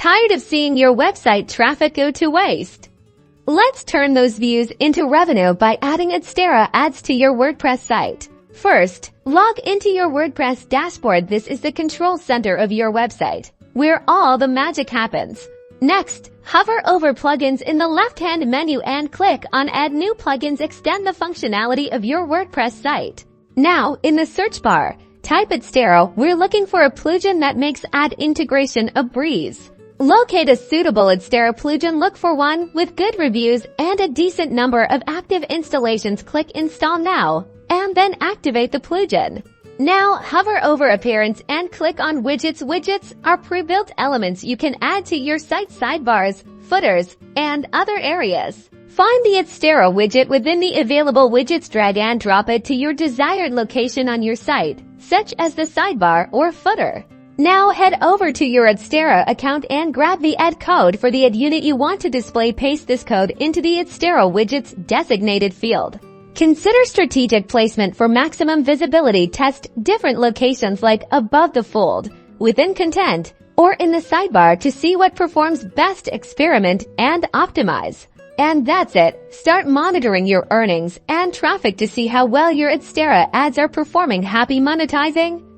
Tired of seeing your website traffic go to waste? Let's turn those views into revenue by adding Adsterra ads to your WordPress site. First, log into your WordPress dashboard. This is the control center of your website, where all the magic happens. Next, hover over plugins in the left-hand menu and click on Add New Plugins. Extend the functionality of your WordPress site. Now, in the search bar, type Adsterra. We're looking for a plugin that makes ad integration a breeze. Locate a suitable Adsterra plugin. Look for one with good reviews and a decent number of active installations. Click Install Now, and then activate the plugin. Now, hover over Appearance and click on Widgets. Widgets are pre-built elements you can add to your site sidebars, footers, and other areas. Find the Adsterra widget within the available widgets. Drag and drop it to your desired location on your site, such as the sidebar or footer. Now head over to your Adsterra account and grab the ad code for the ad unit you want to display. Paste this code into the Adsterra widget's designated field. Consider strategic placement for maximum visibility. Test different locations like above the fold, within content, or in the sidebar to see what performs best. Experiment and optimize. And that's it. Start monitoring your earnings and traffic to see how well your Adsterra ads are performing. Happy monetizing!